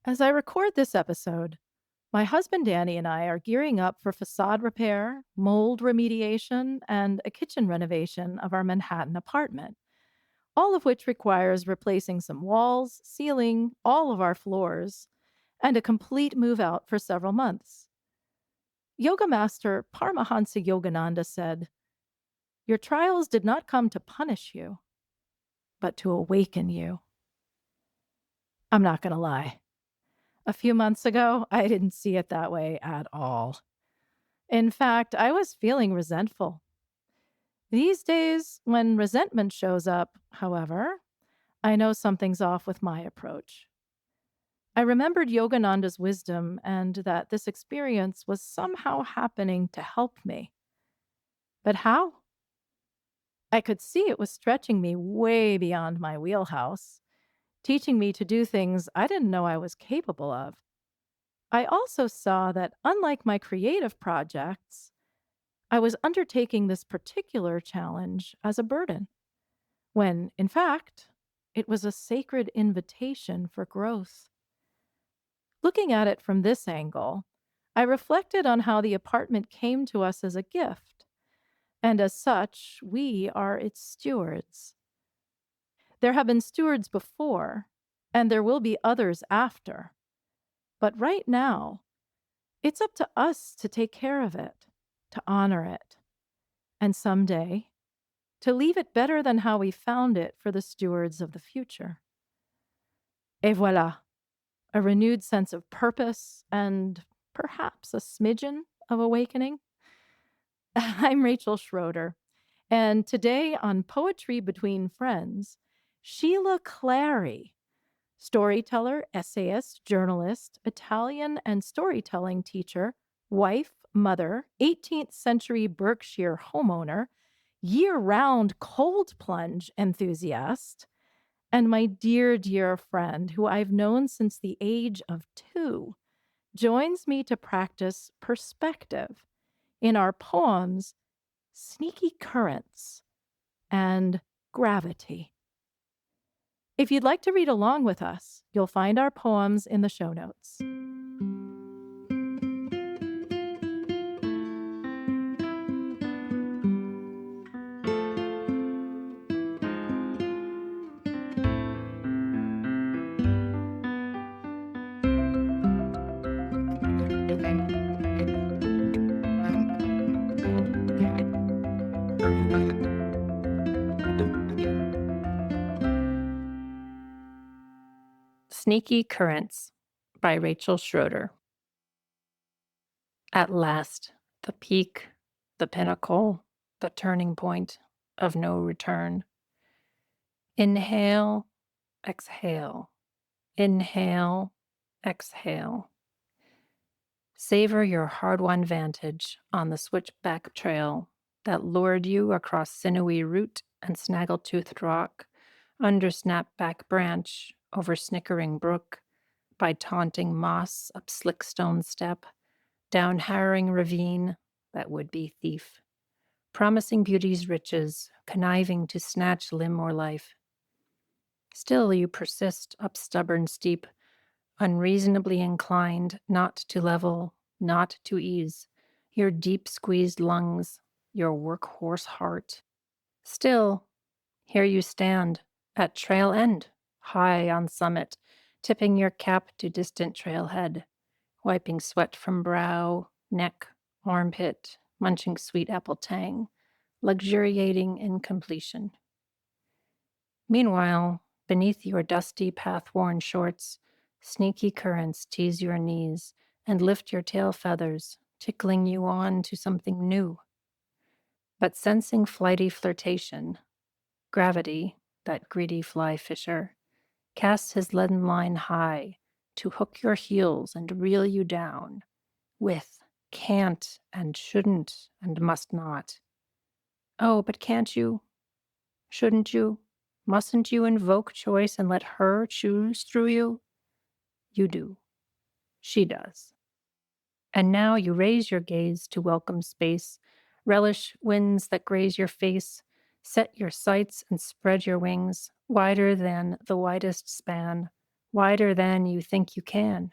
As I record this episode, my husband Danny and I are gearing up for facade repair, mold remediation, and a kitchen renovation of our Manhattan apartment, all of which requires replacing some walls, ceiling, all of our floors, and a complete move out for several months. Yoga master Paramahansa Yogananda said, "Your trials did not come to punish you, but to awaken you." I'm not going to lie. A few months ago, I didn't see it that way at all. In fact, I was feeling resentful. These days, when resentment shows up, however, I know something's off with my approach. I remembered Yogananda's wisdom and that this experience was somehow happening to help me. But how? I could see it was stretching me way beyond my wheelhouse, teaching me to do things I didn't know I was capable of. I also saw that, unlike my creative projects, I was undertaking this particular challenge as a burden, when, in fact, it was a sacred invitation for growth. Looking at it from this angle, I reflected on how the apartment came to us as a gift, and as such, we are its stewards. There have been stewards before, and there will be others after. But right now, it's up to us to take care of it, to honor it, and someday, to leave it better than how we found it for the stewards of the future. Et voila, a renewed sense of purpose and perhaps a smidgen of awakening. I'm Rachel Schroeder, and today on Poetry Between Friends, Sheela Clary, storyteller, essayist, journalist, Italian and storytelling teacher, wife, mother, 18th century Berkshire homeowner, year round cold plunge enthusiast, and my dear, dear friend who I've known since the age of 2, joins me to practice perspective in our poems, Sneaky Currents and Gravity. If you'd like to read along with us, you'll find our poems in the show notes. Sneaky Currents by Rachel Schroeder. At last, the peak, the pinnacle, the turning point of no return. Inhale, exhale, inhale, exhale. Savor your hard-won vantage on the switchback trail that lured you across sinewy root and snaggle-toothed rock, under snapback branch, over snickering brook, by taunting moss up slick stone step, down harrowing ravine, that would-be thief, promising beauty's riches, conniving to snatch limb or life. Still you persist up stubborn steep, unreasonably inclined not to level, not to ease, your deep-squeezed lungs, your workhorse heart. Still, here you stand, at trail end, high on summit, tipping your cap to distant trailhead, wiping sweat from brow, neck, armpit, munching sweet apple tang, luxuriating in completion. Meanwhile, beneath your dusty, path-worn shorts, sneaky currents tease your knees and lift your tail feathers, tickling you on to something new. But sensing flighty flirtation, gravity, that greedy fly fisher, casts his leaden line high to hook your heels and reel you down, with can't and shouldn't and must not. Oh, but can't you? Shouldn't you? Mustn't you invoke choice and let her choose through you? You do. She does. And now you raise your gaze to welcome space, relish winds that graze your face, set your sights and spread your wings, wider than the widest span, wider than you think you can.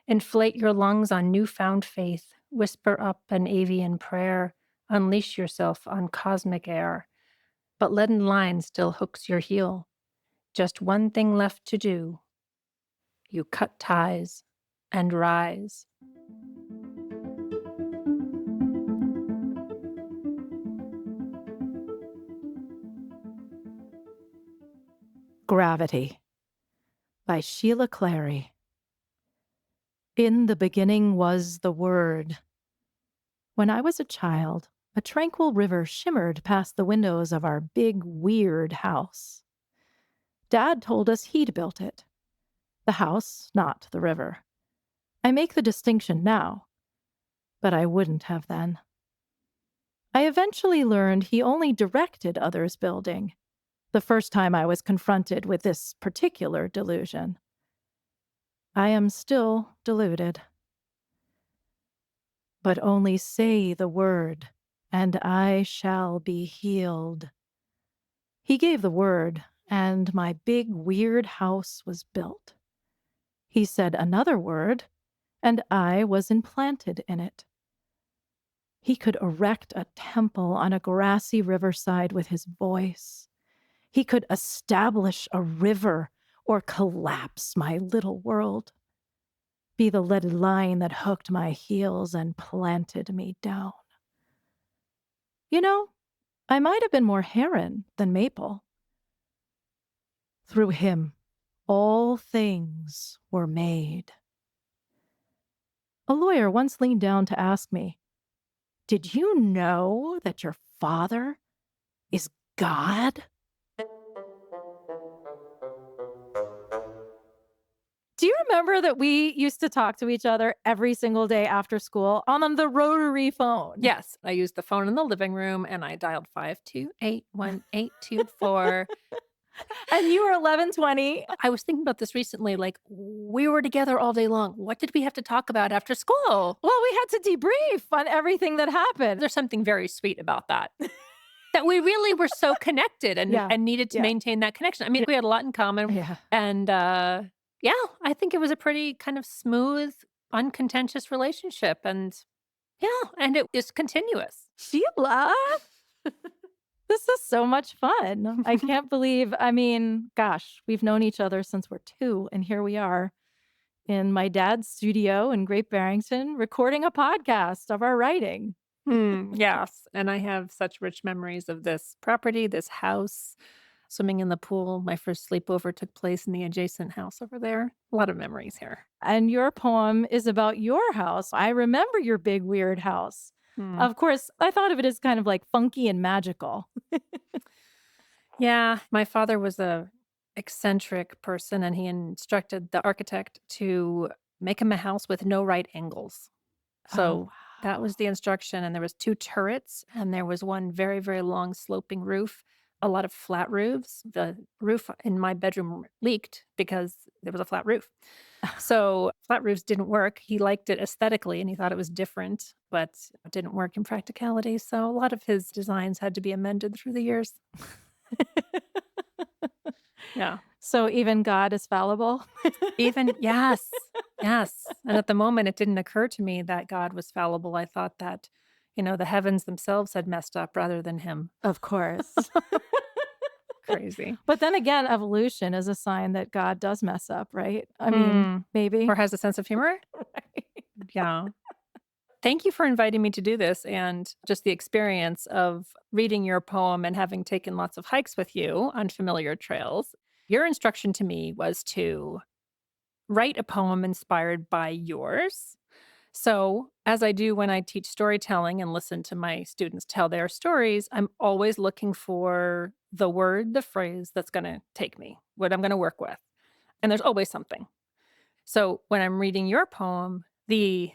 Inflate your lungs on newfound faith, whisper up an avian prayer, unleash yourself on cosmic air. But leaden line still hooks your heel. Just one thing left to do. You cut ties and rise. Gravity by Sheela Clary. In the beginning was the Word. When I was a child, a tranquil river shimmered past the windows of our big, weird house. Dad told us he'd built it. The house, not the river. I make the distinction now, but I wouldn't have then. I eventually learned he only directed others building, the first time I was confronted with this particular delusion. I am still deluded. But only say the word, and I shall be healed. He gave the word, and my big, weird house was built. He said another word, and I was implanted in it. He could erect a temple on a grassy riverside with his voice. He could establish a river or collapse my little world, be the leaded line that hooked my heels and planted me down. You know, I might have been more heron than maple. Through him, all things were made. A lawyer once leaned down to ask me, "Did you know that your father is God?" Do you remember that we used to talk to each other every single day after school on the rotary phone? Yes, I used the phone in the living room and I dialed 5281824. And you were 1120. I was thinking about this recently, like, we were together all day long. What did we have to talk about after school? Well, we had to debrief on everything that happened. There's something very sweet about that. That we really were so connected and Yeah. and needed to Yeah. maintain that connection. I mean, we had a lot in common Yeah. and, yeah, I think it was a pretty kind of smooth, uncontentious relationship and it is continuous. Sheila, this is so much fun. I can't believe, I mean, gosh, we've known each other since we're 2, and here we are in my dad's studio in Great Barrington recording a podcast of our writing. Yes, and I have such rich memories of this property, this house, swimming in the pool. My first sleepover took place in the adjacent house over there. A lot of memories here. And your poem is about your house. I remember your big, weird house. Hmm. Of course, I thought of it as kind of like funky and magical. Yeah, my father was a eccentric person, and he instructed the architect to make him a house with no right angles. Oh, So that wow. was the instruction, and there was 2 turrets, and there was one very, very long sloping roof, a lot of flat roofs. The roof in my bedroom leaked because there was a flat roof. So flat roofs didn't work. He liked it aesthetically, and he thought it was different, but it didn't work in practicality. So a lot of his designs had to be amended through the years. Yeah. So even God is fallible? Even yes, yes, and at the moment, it didn't occur to me that God was fallible. I thought that, the heavens themselves had messed up rather than him. Of course. Crazy. But then again, evolution is a sign that God does mess up, right? I mean, Hmm. maybe. Or has a sense of humor? Right. Yeah. Thank you for inviting me to do this and just the experience of reading your poem and having taken lots of hikes with you on familiar trails. Your instruction to me was to write a poem inspired by yours. So, as I do when I teach storytelling and listen to my students tell their stories, I'm always looking for the word, the phrase that's going to take me, what I'm going to work with. And there's always something. So, when I'm reading your poem, the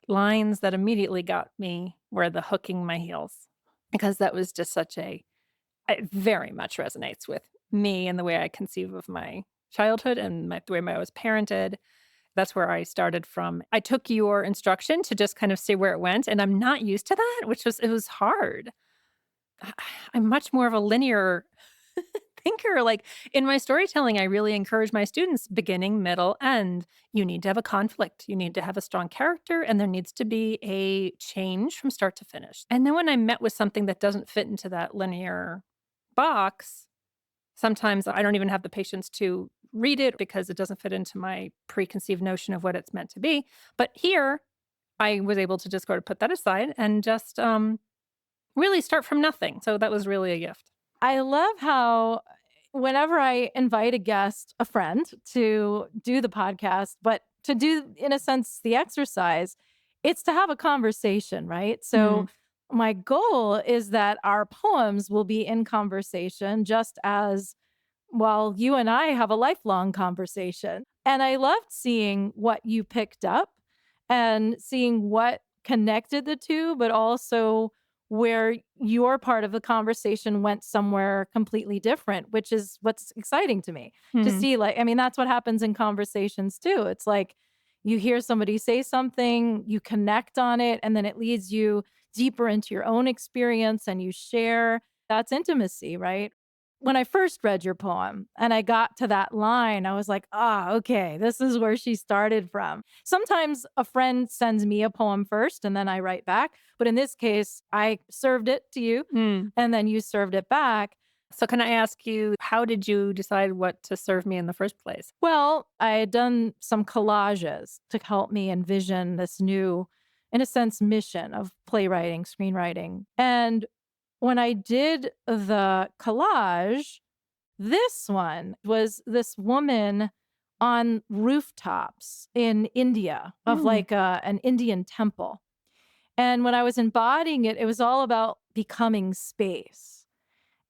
lines that immediately got me were the hooking my heels, because that was just it very much resonates with me and the way I conceive of my childhood and the way I was parented. That's where I started from. I took your instruction to just kind of see where it went, and I'm not used to that, it was hard. I I'm much more of a linear thinker. Like in my storytelling, I really encourage my students beginning, middle, end. You need to have a conflict. You need to have a strong character, and there needs to be a change from start to finish. And then when I'm met with something that doesn't fit into that linear box, sometimes I don't even have the patience to read it because it doesn't fit into my preconceived notion of what it's meant to be. But here, I was able to just go to put that aside and just really start from nothing. So that was really a gift. I love how whenever I invite a guest, a friend, to do the podcast, but to do, in a sense, the exercise, it's to have a conversation, right? So, Mm, my goal is that our poems will be in conversation just as well, you and I have a lifelong conversation. And I loved seeing what you picked up and seeing what connected the two, but also where your part of the conversation went somewhere completely different, which is what's exciting to me to mhm, see. Like, I mean, that's what happens in conversations too. It's like you hear somebody say something, you connect on it, and then it leads you deeper into your own experience and you share. That's intimacy, right? When I first read your poem and I got to that line, I was like, ah, okay, this is where she started from. Sometimes a friend sends me a poem first and then I write back. But in this case, I served it to you mm. and then you served it back. So can I ask you, how did you decide what to serve me in the first place? Well, I had done some collages to help me envision this new, in a sense, mission of playwriting, screenwriting. And when I did the collage, this one was this woman on rooftops in India of Mm, like an Indian temple. And when I was embodying it, it was all about becoming space.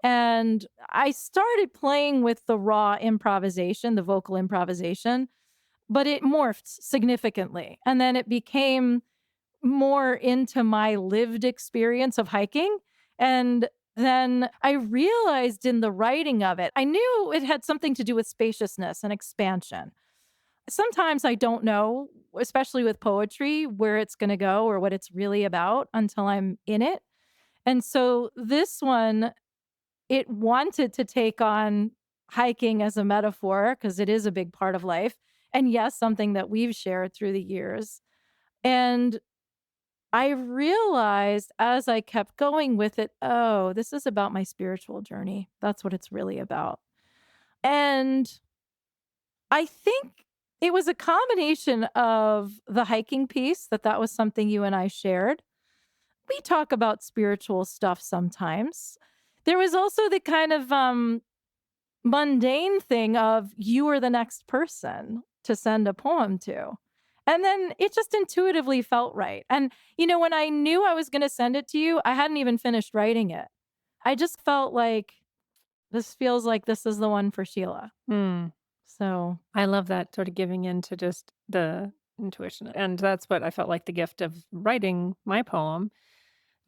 And I started playing with the raw improvisation, the vocal improvisation, but it morphed significantly. And then it became more into my lived experience of hiking. And then I realized in the writing of it, I knew it had something to do with spaciousness and expansion. Sometimes I don't know, especially with poetry, where it's going to go or what it's really about until I'm in it. And so this one, it wanted to take on hiking as a metaphor because it is a big part of life. And yes, something that we've shared through the years. And I realized as I kept going with it, oh, this is about my spiritual journey. That's what it's really about. And I think it was a combination of the hiking piece that was something you and I shared. We talk about spiritual stuff sometimes. There was also the kind of mundane thing of you are the next person to send a poem to. And then it just intuitively felt right. And, when I knew I was going to send it to you, I hadn't even finished writing it. I just felt like this feels like this is the one for Sheila. mm. So, I love that sort of giving in to just the intuition. And that's what I felt like the gift of writing my poem.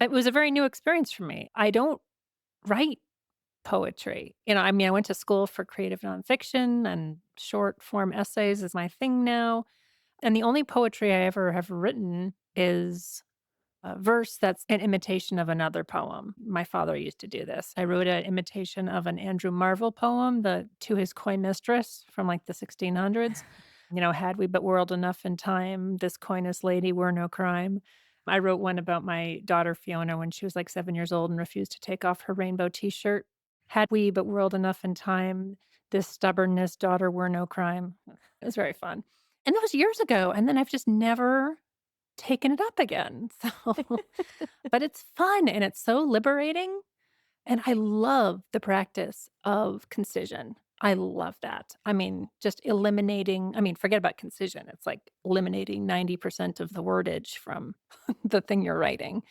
It was a very new experience for me. I don't write poetry. I mean, I went to school for creative nonfiction and short form essays is my thing now. And the only poetry I ever have written is a verse that's an imitation of another poem. My father used to do this. I wrote an imitation of an Andrew Marvell poem, the To His Coy Mistress from like the 1600s. Had we but whirled enough in time, this coyness lady were no crime. I wrote one about my daughter Fiona when she was like 7 years old and refused to take off her rainbow t shirt. Had we but whirled enough in time, this stubbornness daughter were no crime. It was very fun. And that was years ago. And then I've just never taken it up again. So, but it's fun and it's so liberating. And I love the practice of concision. I love that. I mean, just eliminating, I mean, forget about concision. It's like eliminating 90% of the wordage from the thing you're writing.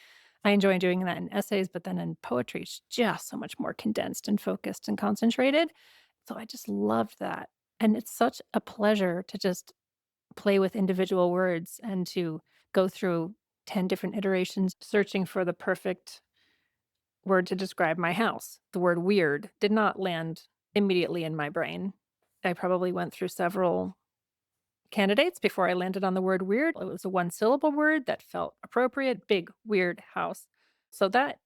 I enjoy doing that in essays, but then in poetry, it's just so much more condensed and focused and concentrated. So I just loved that. And it's such a pleasure to just play with individual words and to go through 10 different iterations searching for the perfect word to describe my house. The word weird did not land immediately in my brain. I probably went through several candidates before I landed on the word weird. It was a one syllable word that felt appropriate, big, weird house. So that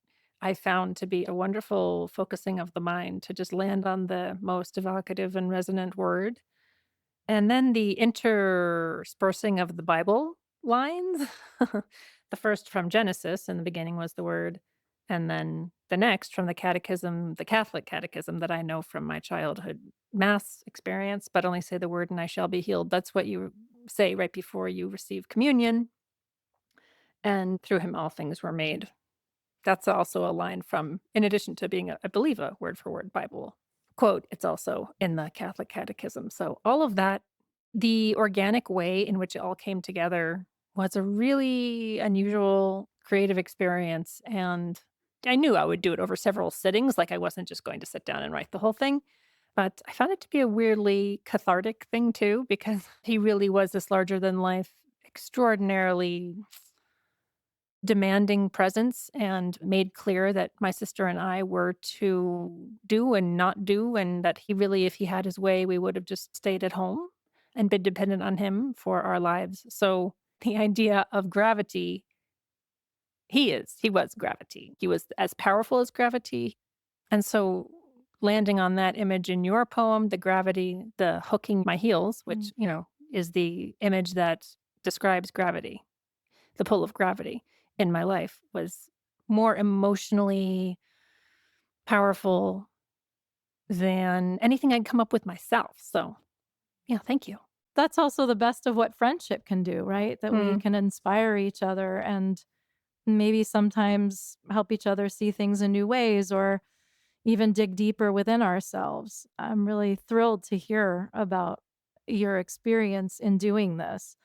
I found to be a wonderful focusing of the mind to just land on the most evocative and resonant word. And then the interspersing of the Bible lines. The first from Genesis, in the beginning was the word, and then the next from the catechism, the Catholic catechism that I know from my childhood mass experience, but only say the word and I shall be healed. That's what you say right before you receive communion. And through him all things were made. That's also a line from, in addition to being, I believe, a word for word Bible quote, it's also in the Catholic Catechism. So, all of that, the organic way in which it all came together was a really unusual creative experience. And I knew I would do it over several sittings. Like, I wasn't just going to sit down and write the whole thing. But I found it to be a weirdly cathartic thing too, because he really was this larger than life, extraordinarily demanding presence and made clear that my sister and I were to do and not do, and that he really, if he had his way, we would have just stayed at home and been dependent on him for our lives. So the idea of gravity, he was gravity. He was as powerful as gravity. And so landing on that image in your poem, the gravity, the hooking my heels, Mm. which, is the image that describes gravity, the pull of gravity in my life was more emotionally powerful than anything I'd come up with myself. So, yeah, thank you. That's also the best of what friendship can do, right? That we Mm. can inspire each other and maybe sometimes help each other see things in new ways or even dig deeper within ourselves. I'm really thrilled to hear about your experience in doing this.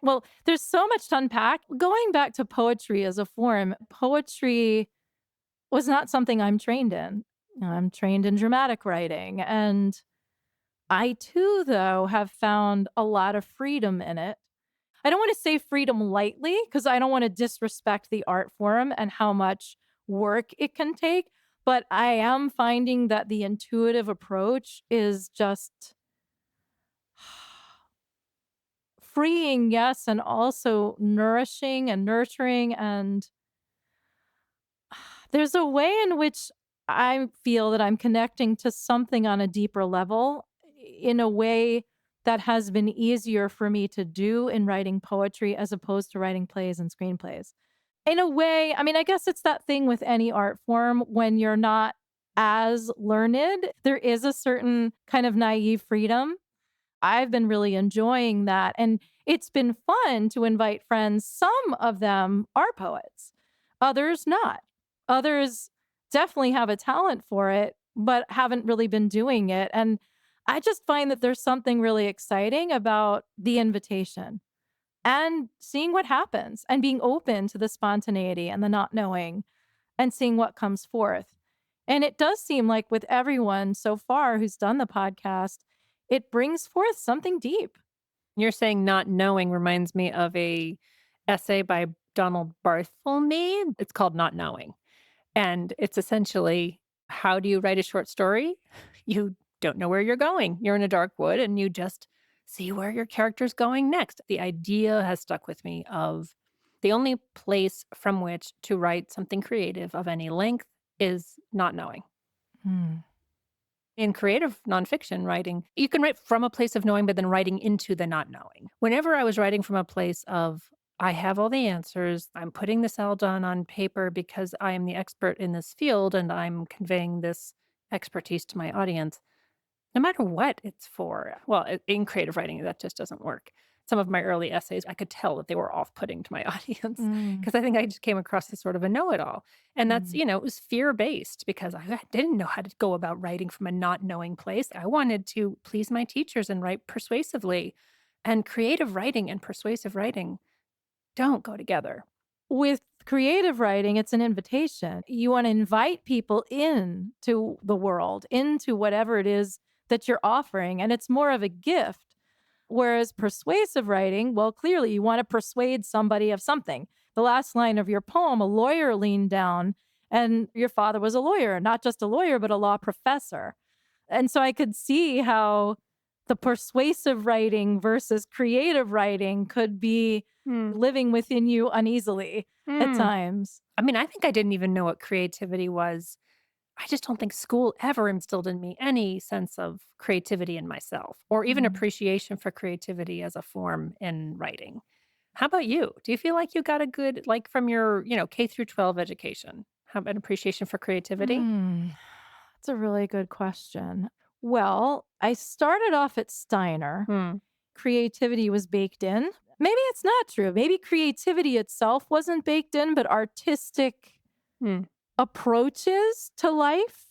Well, there's so much to unpack. Going back to poetry as a form, poetry was not something I'm trained in. I'm trained in dramatic writing. And I too, though, have found a lot of freedom in it. I don't want to say freedom lightly because I don't want to disrespect the art form and how much work it can take. But I am finding that the intuitive approach is just freeing, yes, and also nourishing and nurturing. And there's a way in which I feel that I'm connecting to something on a deeper level in a way that has been easier for me to do in writing poetry as opposed to writing plays and screenplays. In a way, I mean, I guess it's that thing with any art form when you're not as learned, there is a certain kind of naive freedom. I've been really enjoying that. And it's been fun to invite friends. Some of them are poets, others not. Others definitely have a talent for it, but haven't really been doing it. And I just find that there's something really exciting about the invitation and seeing what happens and being open to the spontaneity and the not knowing and seeing what comes forth. And it does seem like with everyone so far who's done the podcast, it brings forth something deep. You're saying not knowing reminds me of a essay by Donald Barthelme. It's called Not Knowing. And it's essentially, how do you write a short story? You don't know where you're going. You're in a dark wood and you just see where your character's going next. The idea has stuck with me of the only place from which to write something creative of any length is not knowing. Hmm. In creative nonfiction writing, you can write from a place of knowing, but then writing into the not knowing. Whenever I was writing from a place of, I have all the answers, I'm putting this all down on paper because I am the expert in this field and I'm conveying this expertise to my audience, no matter what it's for. Well, in creative writing, that just doesn't work. Some of my early essays, I could tell that they were off putting to my audience Mm, because I think I just came across as sort of a know it all. And that's, mm. it was fear based because I didn't know how to go about writing from a not knowing place. I wanted to please my teachers and write persuasively. And creative writing and persuasive writing don't go together. With creative writing, it's an invitation. You want to invite people in to the world, into whatever it is that you're offering. And it's more of a gift. Whereas persuasive writing, well, clearly you want to persuade somebody of something. The last line of your poem, a lawyer leaned down, and your father was a lawyer, not just a lawyer, but a law professor. And so I could see how the persuasive writing versus creative writing could be Hmm. living within you uneasily at Hmm. times. I mean, I think I didn't even know what creativity was. I just don't think school ever instilled in me any sense of creativity in myself or even Mm. appreciation for creativity as a form in writing. How about you? Do you feel like you got a good, like from your, K through 12 education, have an appreciation for creativity? Mm. That's a really good question. Well, I started off at Steiner. Hmm. Creativity was baked in. Maybe it's not true. Maybe creativity itself wasn't baked in, but artistic Hmm. approaches to life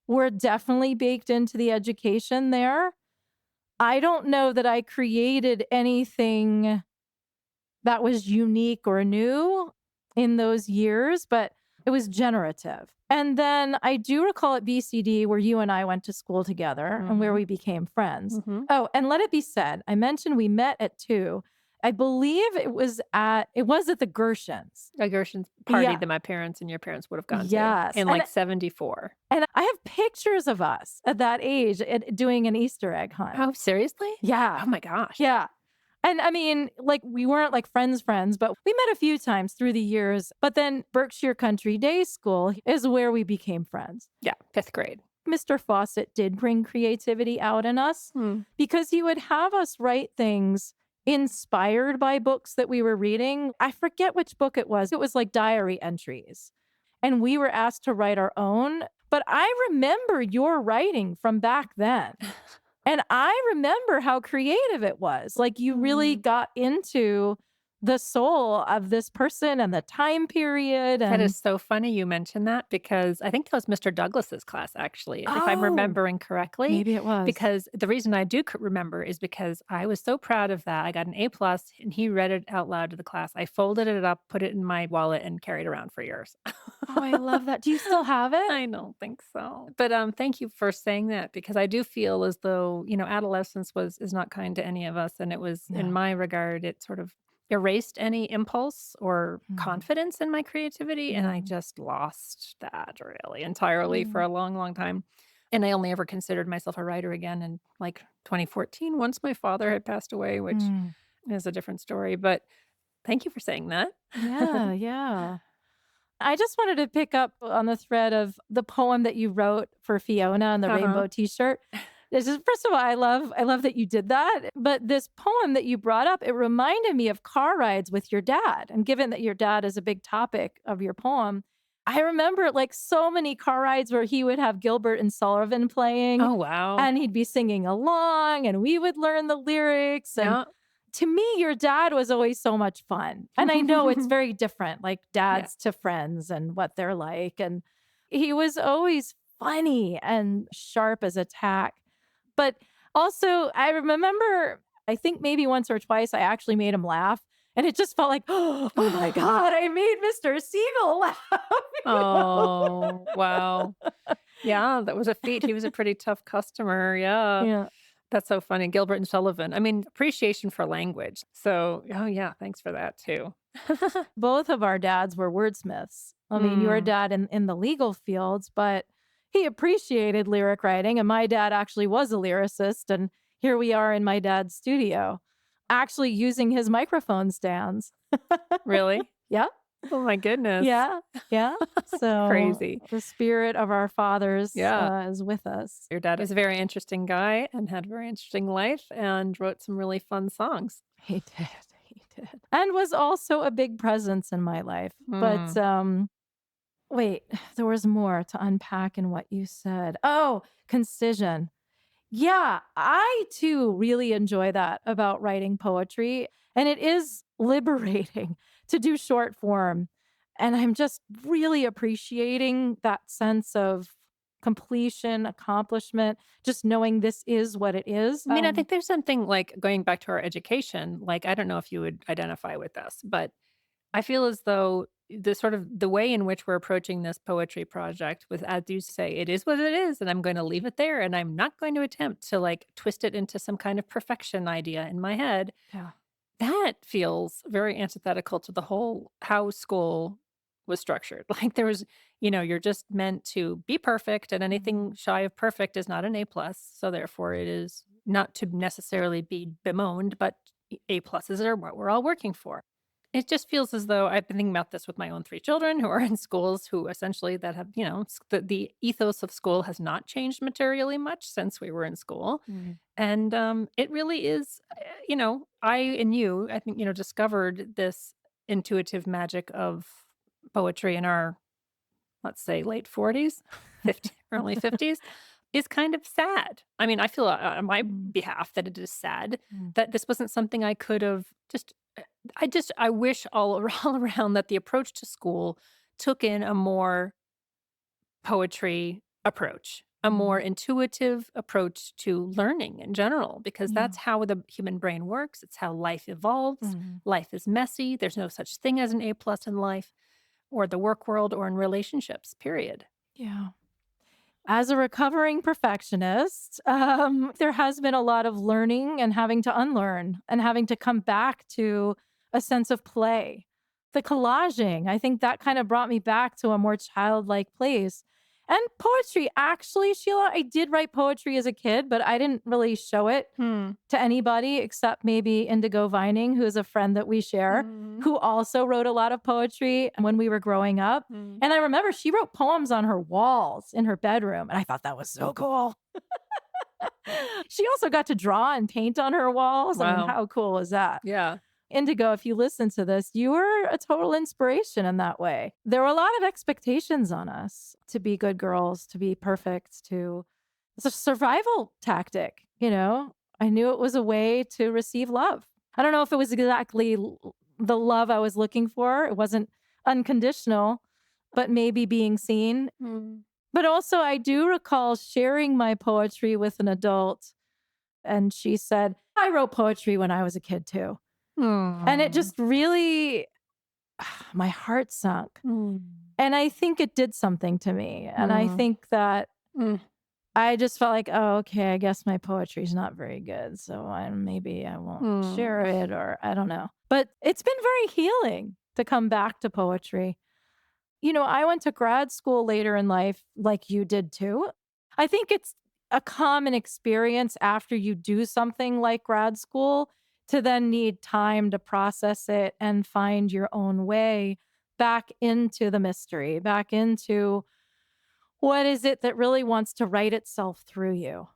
were definitely baked into the education there. I don't know that I created anything that was unique or new in those years, but it was generative. And then I do recall at BCD where you and I went to school together and where Mm-hmm. we became friends. Mm-hmm. Oh, and let it be said, I mentioned we met at 2. I believe it was at the Gershons. A Gershon's party Yeah. that my parents and your parents would have gone to Yes. in like 74. And I have pictures of us at that age doing an Easter egg hunt. Oh, seriously? Yeah. Oh my gosh. Yeah. And I mean, like, we weren't like friends, but we met a few times through the years. But then Berkshire Country Day School is where we became friends. Yeah, 5th grade. Mr. Fawcett did bring creativity out in us Hmm. because he would have us write things inspired by books that we were reading. I forget which book it was. It was like diary entries. And we were asked to write our own. But I remember your writing from back then. And I remember how creative it was. Like, you really Hmm. got into the soul of this person and the time period. That And is so funny you mentioned that because I think that was Mr. Douglas's class, actually, if I'm oh, remembering correctly. maybe it was. Because the reason I do remember is because I was so proud of that. I got an A plus, and he read it out loud to the class. I folded it up, put it in my wallet, and carried it around for years. Oh, I love that. Do you still have it? I don't think so. But thank you for saying that because I do feel as though, adolescence is not kind to any of us. And it was in No. my regard, it sort of erased any impulse or Mm, confidence in my creativity. And I mm, just lost that really entirely for mm, a long, long time. And I only ever considered myself a writer again in like 2014 once my father had passed away, which mm. is a different story. But thank you for saying that. Yeah, yeah. I just wanted to pick up on the thread of the poem that you wrote for Fiona and the Uh-huh. rainbow t-shirt. This is first of all, I love that you did that. But this poem that you brought up, it reminded me of car rides with your dad. And given that your dad is a big topic of your poem, I remember like so many car rides where he would have Gilbert and Sullivan playing Oh, wow. and he'd be singing along and we would learn the lyrics. And Yeah. to me, your dad was always so much fun. And I know it's very different, like Yeah. dads to friends and what they're like. And he was always funny and sharp as a tack. But also, I remember, I think maybe once or twice, I actually made him laugh. And it just felt like, oh my God, I made Mr. Siegel laugh. you know? Oh, wow. Yeah, that was a feat. He was a pretty tough customer. Yeah. Yeah. That's so funny. Gilbert and Sullivan. I mean, appreciation for language. So, oh, yeah, thanks for that too. Both of our dads were wordsmiths. I mean, your Mm, dad in the legal fields, but he appreciated lyric writing. And my dad actually was a lyricist. And here we are in my dad's studio, actually using his microphone stands. really? Yeah. Oh, my goodness. Yeah. Yeah. So Crazy. the spirit of our fathers Yeah. is with us. Your dad is a very interesting guy and had a very interesting life and wrote some really fun songs. He did. He did. And was also a big presence in my life. But Mm, wait, there was more to unpack in what you said. Oh, concision. Yeah, I too really enjoy that about writing poetry. And it is liberating to do short form. And I'm just really appreciating that sense of completion, accomplishment, just knowing this is what it is. I mean, I think there's something like going back to our education. Like, I don't know if you would identify with this, but I feel as though the way in which we're approaching this poetry project with, as you say, it is what it is, and I'm going to leave it there, and I'm not going to attempt to like twist it into some kind of perfection idea in my head. Yeah. That feels very antithetical to the whole how school was structured. Like there was, you're just meant to be perfect, and Mhm. anything shy of perfect is not an A plus. So therefore, it is. not to necessarily be bemoaned, but A pluses are what we're all working for. It just feels as though I've been thinking about this with my own 3 children who are in schools who essentially that have, the ethos of school has not changed materially much since we were in school. Mm. And, it really is, I and you, I think, discovered this intuitive magic of poetry in our, let's say, late 40s, 50, early 50s, is kind of sad. I mean, I feel on my Mm. behalf that it is sad Mm. that this wasn't something I could have I wish all around that the approach to school took in a more poetry approach, a more Mm. intuitive approach to learning in general, because Yeah. that's how the human brain works. It's how life evolves. Mhm. Life is messy. There's no such thing as an A plus in life or the work world or in relationships, period. Yeah. As a recovering perfectionist, there has been a lot of learning and having to unlearn and having to come back to a sense of play. The collaging, I think that kind of brought me back to a more childlike place. And poetry, actually, Sheila, I did write poetry as a kid, but I didn't really show it Hmm. to anybody except maybe Indigo Vining, who is a friend that we share, Mhm. who also wrote a lot of poetry when we were growing up. Mm. And I remember she wrote poems on her walls in her bedroom, and I thought that was so cool. She also got to draw and paint on her walls. I mean, Wow. how cool is that? Yeah. Indigo, if you listen to this, you were a total inspiration in that way. There were a lot of expectations on us to be good girls, to be perfect, to it's a survival tactic, you know? I knew it was a way to receive love. I don't know if it was exactly the love I was looking for. It wasn't unconditional, but maybe being seen. Mm. But also, I do recall sharing my poetry with an adult, and she said, I wrote poetry when I was a kid too. And it Mm. just really, my heart sunk. Mm. And I think it did something to me. And I Mm. think that Mm. I just felt like, oh, okay, I guess my poetry is not very good. So maybe I won't share Mm. it, or I don't know. But it's been very healing to come back to poetry. You know, I went to grad school later in life, like you did too. I think it's a common experience after you do something like grad school to then need time to process it and find your own way back into the mystery, back into what is it that really wants to write itself through you.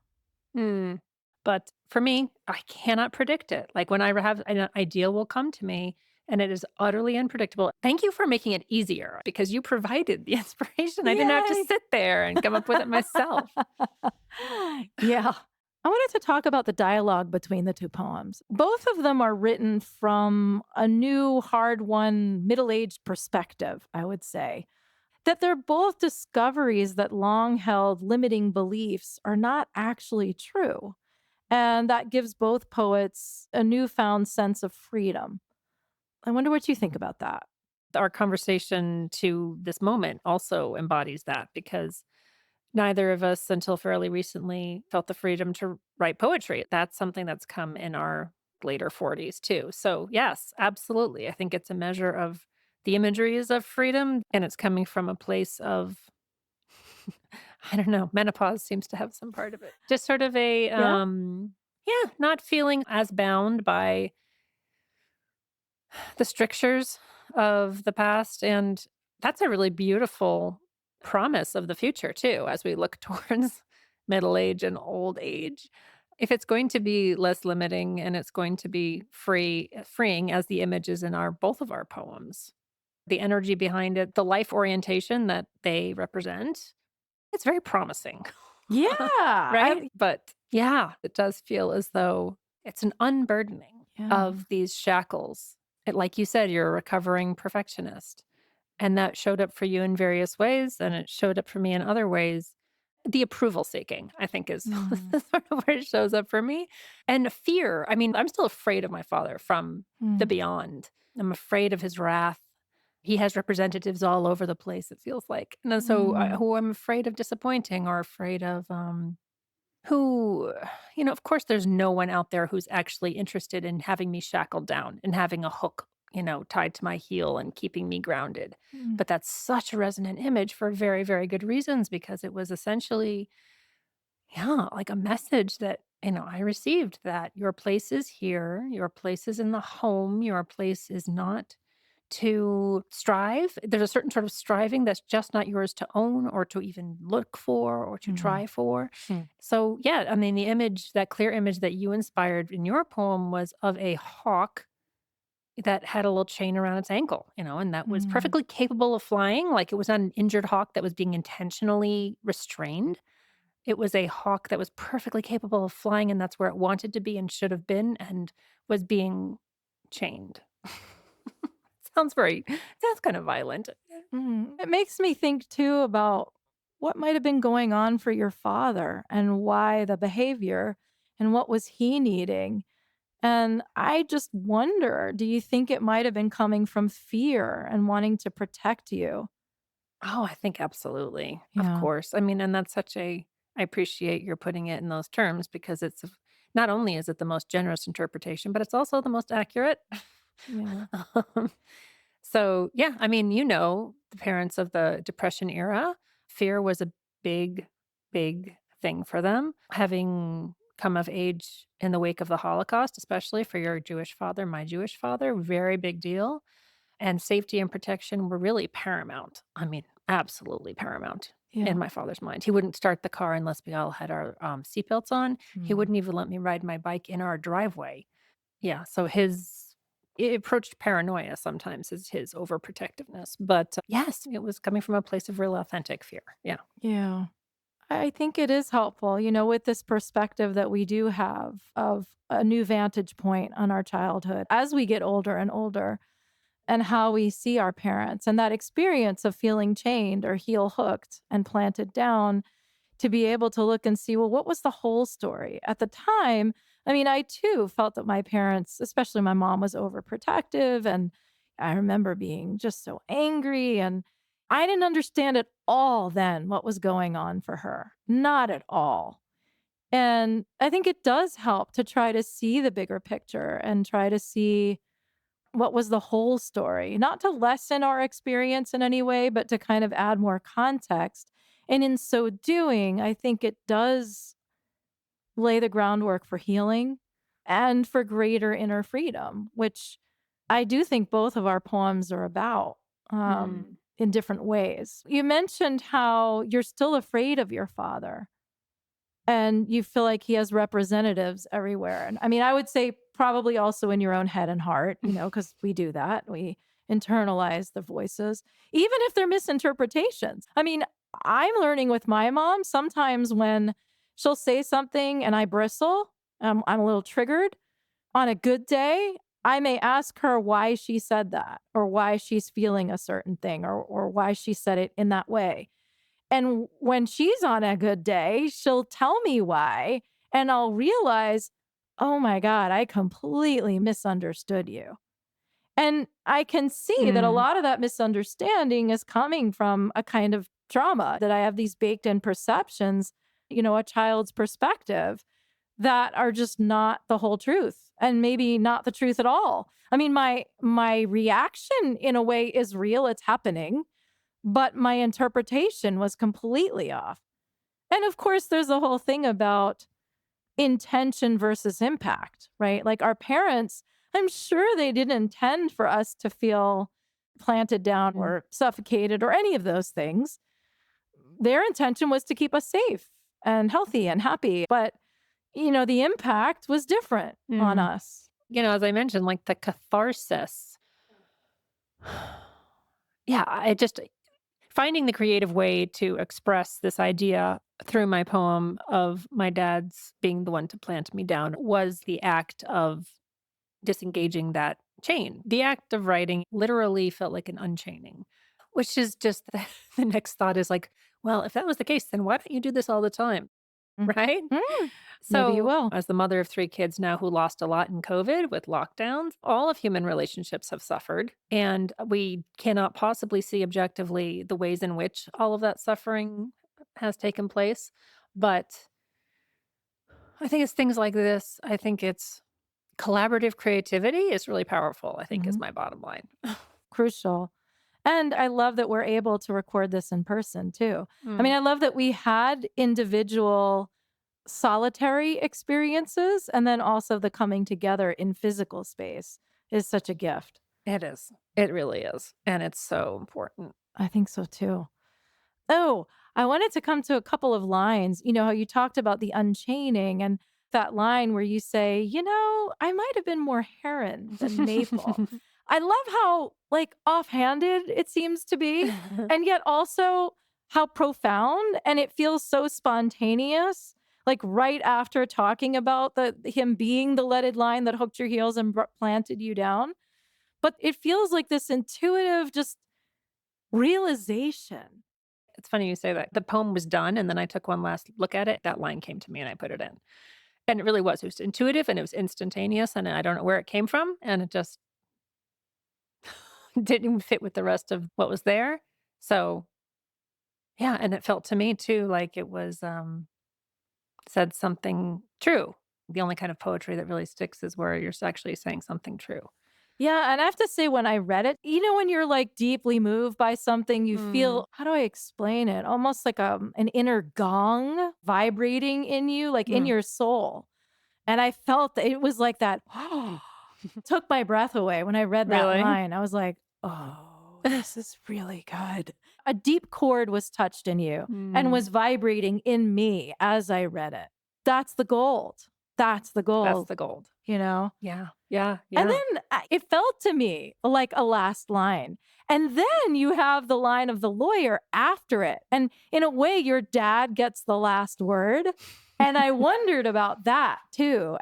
Mm. But for me, I cannot predict it. Like when I have an idea will come to me and it is utterly unpredictable. Thank you for making it easier because you provided the inspiration. I didn't have to Yay. sit there and come up with it myself. Yeah. I wanted to talk about the dialogue between the two poems. Both of them are written from a new, hard won, middle aged perspective, I would say. That they're both discoveries that long held limiting beliefs are not actually true. And that gives both poets a newfound sense of freedom. I wonder what you think about that. Our conversation to this moment also embodies that because neither of us until fairly recently felt the freedom to write poetry. That's something that's come in our later 40s too. So, yes, absolutely. I think it's a measure of the imagery is of freedom and it's coming from a place of I don't know, menopause seems to have some part of it. Just sort of a Yeah. yeah, not feeling as bound by the strictures of the past and that's a really beautiful promise of the future too as we look towards middle age and old age. If it's going to be less limiting and it's going to be freeing as the images in our both of our poems, the energy behind it, the life orientation that they represent, it's very promising. Yeah. Right? But yeah, it does feel as though it's an unburdening Yeah. of these shackles. Like you said, you're a recovering perfectionist. And that showed up for you in various ways, and it showed up for me in other ways. The approval seeking, I think, is Mm. sort of where it shows up for me. And fear. I mean, I'm still afraid of my father from the Mm. beyond. I'm afraid of his wrath. He has representatives all over the place, it feels like. And then so Mm. who I'm afraid of disappointing or afraid of who, of course, there's no one out there who's actually interested in having me shackled down and having a hook, tied to my heel and keeping me grounded. Mm. But that's such a resonant image for very, very good reasons because it was essentially, yeah, like a message that I received that. Your place is here. Your place is in the home. Your place is not to strive. There's a certain sort of striving that's just not yours to own or to even look for or to Mm. try for. Mm. So, yeah, I mean, the image, that clear image that you inspired in your poem was of a hawk that had a little chain around its ankle, and that was Mm. perfectly capable of flying. Like, it was not an injured hawk that was being intentionally restrained. It was a hawk that was perfectly capable of flying, and that's where it wanted to be and should have been and was being chained. Sounds kind of violent. It makes me think too about what might have been going on for your father and why the behavior and what was he needing. And I just wonder, do you think it might have been coming from fear and wanting to protect you? Oh, I think absolutely. Of Yeah. course. I mean, and that's such a I appreciate your putting it in those terms because not only is it the most generous interpretation, but it's also the most accurate. Yeah. Um, so, yeah, I mean, the parents of the Depression era, fear was a big, big thing for them. Having come of age in the wake of the Holocaust, especially for your Jewish father, my Jewish father, very big deal. And safety and protection were really paramount. I mean, absolutely paramount in Yeah. my father's mind. He wouldn't start the car unless we all had our seatbelts on. He Mm. wouldn't even let me ride my bike in our driveway. Yeah, so it approached paranoia sometimes as his overprotectiveness, but, yes, it was coming from a place of real authentic fear, yeah. Yeah. I think it is helpful, with this perspective that we do have of a new vantage point on our childhood as we get older and older and how we see our parents and that experience of feeling chained or heel hooked and planted down to be able to look and see, well, what was the whole story? At the time, I mean, I too felt that my parents, especially my mom, was overprotective. And I remember being just so angry. And I didn't understand at all then what was going on for her. Not at all. And I think it does help to try to see the bigger picture and try to see what was the whole story, not to lessen our experience in any way, but to kind of add more context. And in so doing, I think it does lay the groundwork for healing and for greater inner freedom, which I do think both of our poems are about Mm, in different ways. You mentioned how you're still afraid of your father. And you feel like he has representatives everywhere. And I mean, I would say probably also in your own head and heart, because we do that. We internalize the voices, even if they're misinterpretations. I mean, I'm learning with my mom sometimes when she'll say something and I bristle, I'm a little triggered. On a good day, I may ask her why she said that or why she's feeling a certain thing or why she said it in that way. And when she's on a good day, she'll tell me why, and I'll realize, "Oh my god, I completely misunderstood you." And I can see that a mm, lot of that misunderstanding is coming from a kind of trauma that I have these baked in perceptions, a child's perspective that are just not the whole truth and maybe not the truth at all. I mean, my reaction in a way is real, it's happening, but my interpretation was completely off. And of course, there's a whole thing about intention versus impact, right? Like our parents, I'm sure they didn't intend for us to feel planted down mm, or suffocated or any of those things. Their intention was to keep us safe and healthy and happy. But, the impact was different on mm. us. As I mentioned, like, the catharsis. Yeah, I just finding the creative way to express this idea through my poem of my dad's being the one to plant me down was the act of disengaging that chain. The act of writing literally felt like an unchaining, which is just the next thought is like, well, if that was the case, then why don't you do this all the time? Mm. Right? Mm. Maybe you So, will. as the mother of 3 kids now who lost a lot in COVID with lockdowns, all of human relationships have suffered, and we cannot possibly see objectively the ways in which all of that suffering has taken place, but I think it's things like this. I think it's collaborative creativity is really powerful, I think is Mhm. my bottom line. Crucial. And I love that we're able to record this in person too. I mean, Mm, I love that we had individual solitary experiences and then also the coming together in physical space is such a gift. It is. It really is, and it's so important. I think so too. Oh, I wanted to come to a couple of lines. You know, how you talked about the unchaining and that line where you say, I might have been more heron than maple. I love how like offhanded it seems to be, and yet also how profound and it feels so spontaneous. Like right after talking about the him being the leaded line that hooked your heels and planted you down. But it feels like this intuitive just realization. It's funny you say that. The poem was done, and then I took one last look at it. That line came to me, and I put it in. And it really was. It was intuitive, and it was instantaneous, and I don't know where it came from, and it just didn't even fit with the rest of what was there. So, yeah, and it felt to me too like it was, said something true. The only kind of poetry that really sticks is where you're actually saying something true. Yeah, and I have to say when I read it, when you're, like, deeply moved by something, you Mm, feel how do I explain it? Almost like, an inner gong vibrating in you, like, in mm. your soul, and I felt that it was like that, took my breath away when I read that Really? line. I was like, "Oh, this is really good." A deep chord was touched in you and Mm, was vibrating in me as I read it. That's the gold. That's the that's gold, the gold. you know? Yeah, yeah, And yeah. then it felt to me like a last line. And then you have the line of the lawyer after it. And in a way, your dad gets the last word. And I wondered about that too.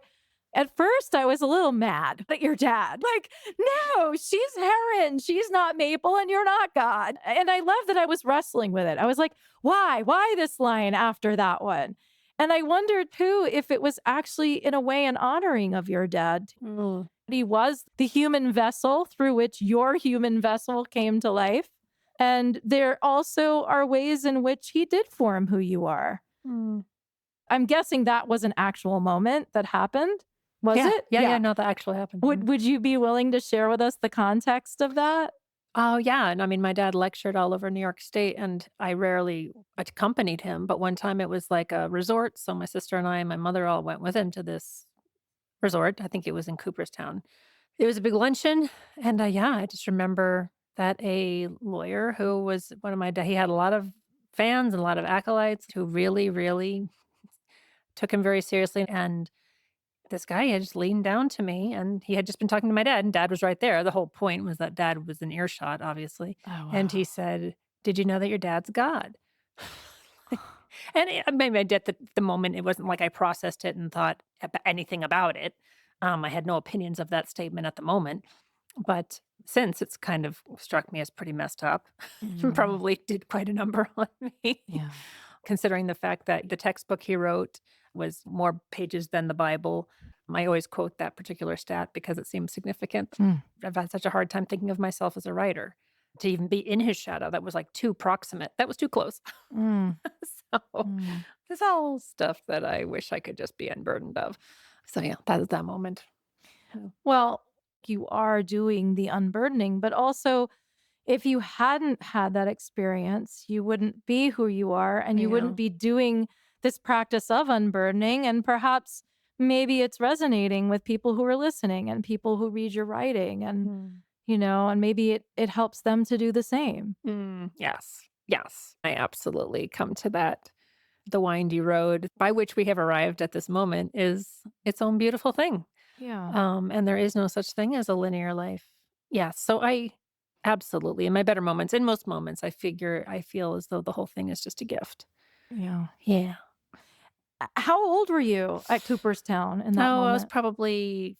At first, I was a little mad at your dad. Like, no, she's Heron. She's not Maple, and you're not God. And I love that I was wrestling with it. I was like, why? Why this line after that one? And I wondered too if it was actually, in a way, an honoring of your dad. Mm, He was the human vessel through which your human vessel came to life. And there also are ways in which he did form who you are. mm. I'm guessing that was an actual moment that happened. Was Yeah, it? yeah, yeah, Yeah. no, that actually happened. Mhm. Would you be willing to share with us the context of that? Oh, yeah, and I mean, my dad lectured all over New York State, and I rarely accompanied him, but one time it was like a resort, so my sister and I and my mother all went with him to this resort. I think it was in Cooperstown. It was a big luncheon, and, yeah, I just remember that a lawyer who was one of my he had a lot of fans and a lot of acolytes who really, really took him very seriously, and this guy had just leaned down to me, and he had just been talking to my dad, and dad was right there. The whole point was that dad was in earshot, obviously, Oh, and he wow. said, "Did you know that your dad's God?" And maybe I did the moment, it wasn't like I processed it and thought anything about it. I had no opinions of that statement at the moment, but since it's kind of struck me as pretty messed up, Mm, probably did quite a number on me, yeah. considering the fact that the textbook he wrote was more pages than the Bible. I always quote that particular stat because it seems significant. Mm, I've had such a hard time thinking of myself as a writer. To even be in his shadow, that was like too proximate. That was too close. mm, So, mm. there's all stuff that I wish I could just be unburdened of. So, yeah, that is that moment. Yeah. Well, you are doing the unburdening, but also if you hadn't had that experience, you wouldn't be who you are and you Yeah. wouldn't be doing this practice of unburdening. And perhaps maybe it's resonating with people who are listening and people who read your writing and, Mm. and maybe it helps them to do the same. Yes. Yes. I absolutely come to that. The windy road by which we have arrived at this moment is its own beautiful thing. Yeah. And there is no such thing as a linear life. Yes. So I absolutely, in my better moments, in most moments, I feel as though the whole thing is just a gift. Yeah. Yeah. How old were you at Cooperstown in that Oh, I was moment? probably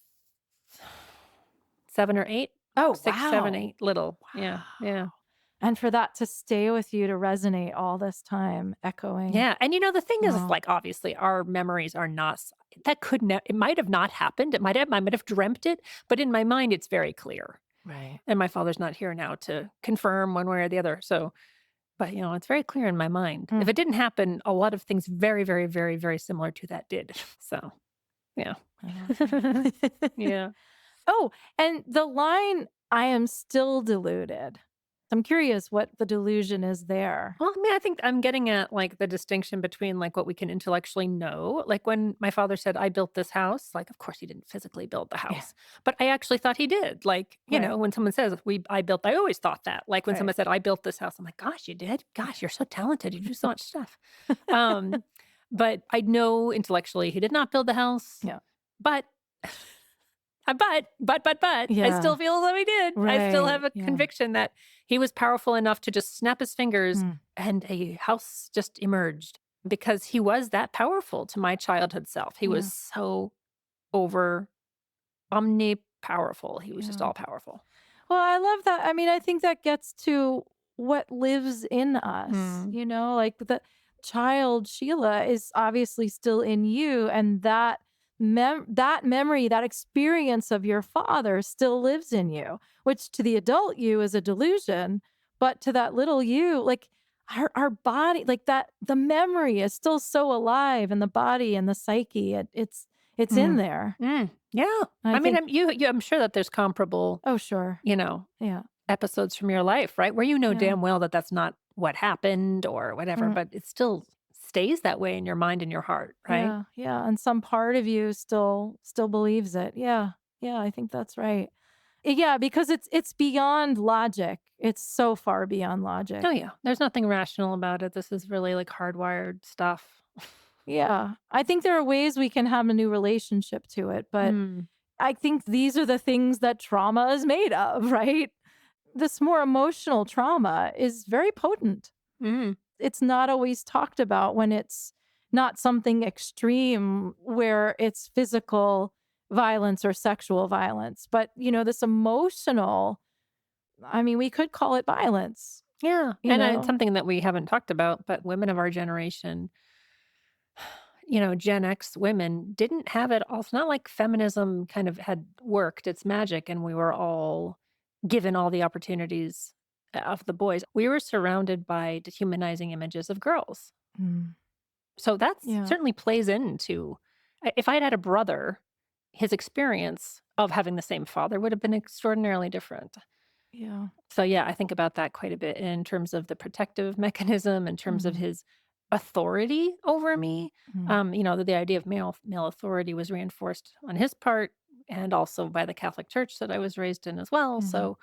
7 or 8, Oh, 6, 7, wow. 8, little. Yeah, yeah. Wow. And for that to stay with you to resonate all this time, echoing. Yeah, and, the thing is, Wow. like, obviously, our memories are not that could it might have not happened, I might have dreamt it, but in my mind, it's very clear, Right. and my father's not here now to confirm one way or the other, so but, it's very clear in my mind. If Mm. it didn't happen, a lot of things very, very, very, very similar to that did, so, yeah. I love that. Yeah. Oh, and the line, "I am still deluded." I'm curious what the delusion is there. Well, I mean, I think I'm getting at, like, the distinction between, like, what we can intellectually know. Like, when my father said, "I built this house," like, of course, he didn't physically build the Yeah, house, but I actually thought he did. Like, right, when someone says, I built," I always thought that. Like, when right. someone said, "I built this house," I'm like, "Gosh, you did? Gosh, you're so talented. You do so much stuff." Um, but I know intellectually he did not build the house, Yeah, but but, I still yeah, feel as though he did. I still have right, a yeah. conviction that he was powerful enough to just snap his fingers Mm, and a house just emerged because he was that powerful to my childhood self. He was yeah, so over omni-powerful. He was just yeah. all powerful. Well, I love that. I mean, I think that gets to what lives in us, Mm. like the child Sheila is obviously still in you and that memory, that experience of your father still lives in you, which to the adult you is a delusion, but to that little you, like our body, like that the memory is still so alive in the body and the psyche. It's in Mm. there. Mm. Yeah. I I mean, think I'm sure that there's comparable, oh sure. you know, Yeah. episodes from your life, right? Where you know Yeah. damn well that that's not what happened or whatever, Mm. but it still stays that way in your mind and your heart, right? Yeah, yeah, and some part of you still believes it. Yeah. Yeah, I think that's right. Yeah, because it's beyond logic. It's so far beyond logic. Oh, yeah. There's nothing rational about it. This is really like hardwired stuff. Yeah. I think there are ways we can have a new relationship to it, but Mm. I think these are the things that trauma is made of, right? This more emotional trauma is very potent. Mm. It's not always talked about when it's not something extreme where it's physical violence or sexual violence, but this emotional, I mean, we could call it violence, Yeah. you And it's know? something that we haven't talked about, but women of our generation, Gen X women didn't have it all. It's not like feminism kind of had worked its magic and we were all given all the opportunities of the boys. We were surrounded by dehumanizing images of girls. Mm, So that's yeah, certainly plays into if I had had a brother, his experience of having the same father would have been extraordinarily different. yeah. So, yeah, I think about that quite a bit in terms of the protective mechanism, in terms of Mhm, his authority over me. mhm, The idea of male authority was reinforced on his part and also by the Catholic Church that I was raised in as well. mhm. So,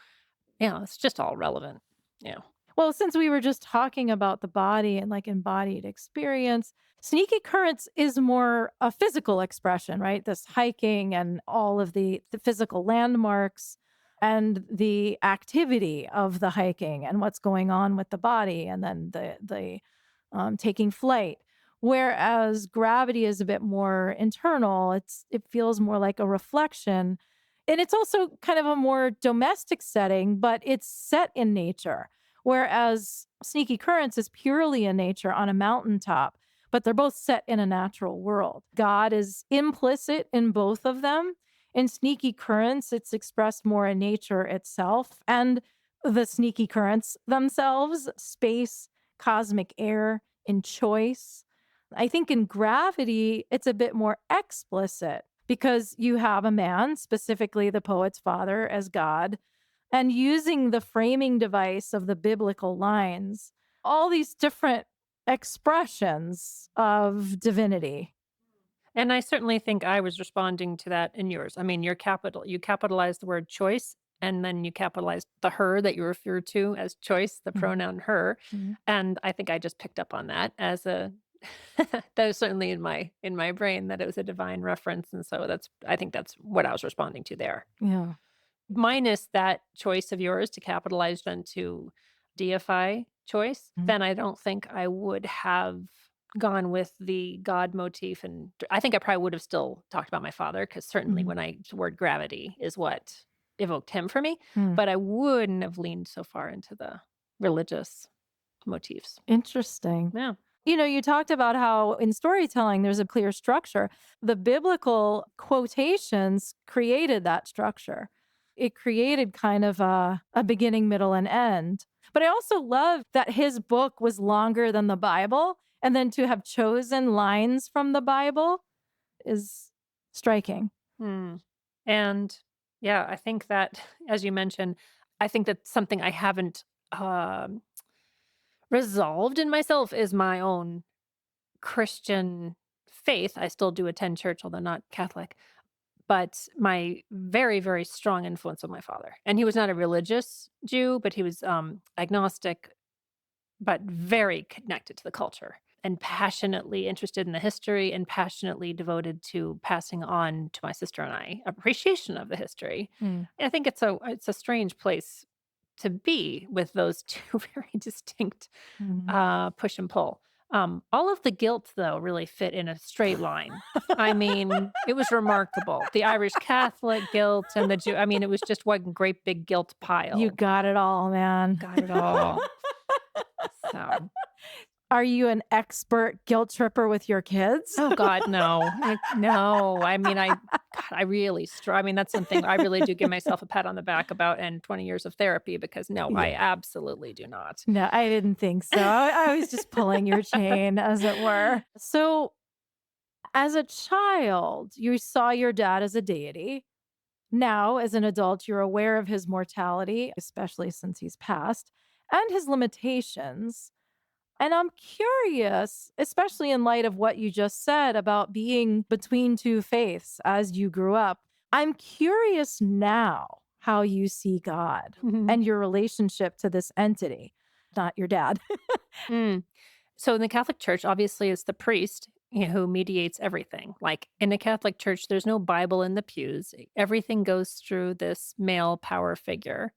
yeah, it's just all relevant. Yeah. Well, since we were just talking about the body and like embodied experience, sneaky currents is more a physical expression, right? This hiking and all of the physical landmarks and the activity of the hiking and what's going on with the body and then the taking flight. Whereas gravity is a bit more internal. It feels more like a reflection. And it's also kind of a more domestic setting, but it's set in nature. Whereas Sneaky Currents is purely in nature on a mountaintop, but they're both set in a natural world. God is implicit in both of them. In Sneaky Currents, it's expressed more in nature itself and the sneaky currents themselves, space, cosmic air, in choice. I think in Gravity, it's a bit more explicit because you have a man, specifically the poet's father, as God, and using the framing device of the biblical lines, all these different expressions of divinity. And I certainly think I was responding to that in yours. I mean, you capitalized the word choice and then you capitalized the her that you refer to as choice, the Mhm, pronoun her. mhm. And I think I just picked up on that as a that was certainly in my brain that it was a divine reference. And so I think that's what I was responding to there. Yeah. Minus that choice of yours to capitalize then to deify choice, Mhm, then I don't think I would have gone with the God motif, and I think I probably would have still talked about my father because certainly mhm, when the word gravity is what evoked him for me, mm. but I wouldn't have leaned so far into the religious motifs. Interesting. Yeah. You talked about how in storytelling there's a clear structure. The biblical quotations created that structure. It created kind of a beginning, middle, and end. But I also love that his book was longer than the Bible. And then to have chosen lines from the Bible is striking. Hmm. And yeah, I think that, as you mentioned, I think that's something I haven't. um, resolved in myself is my own Christian faith. I still do attend church, although not Catholic, but my very, very strong influence of my father. And he was not a religious Jew, but he was agnostic, but very connected to the culture and passionately interested in the history and passionately devoted to passing on to my sister and I appreciation of the history. Mm. I think it's a strange place to be with those two very distinct Mhm. push and pull. All of the guilt, though, really fit in a straight line. I mean, it was remarkable. The Irish Catholic guilt and the Jew. I mean, it was just one great big guilt You pile. got it all, man. Got it all. So, Are you an expert guilt tripper with your kids? oh God, no, no. I mean, God, I really, I mean, that's something I really do give myself a pat on the back about, and 20 years of therapy because no, I Yeah. absolutely do not. No, I didn't think so. I was just pulling your chain, as it were. So, as a child, you saw your dad as a deity. Now, as an adult, you're aware of his mortality, especially since he's passed, and his limitations. And I'm curious, especially in light of what you just said about being between two faiths as you grew up. I'm curious now how you see God Mhm. and your relationship to this entity, not your dad. Mm. So in the Catholic Church, obviously, it's the priest who mediates everything. Like in the Catholic Church, there's no Bible in the pews. Everything goes through this male power figure.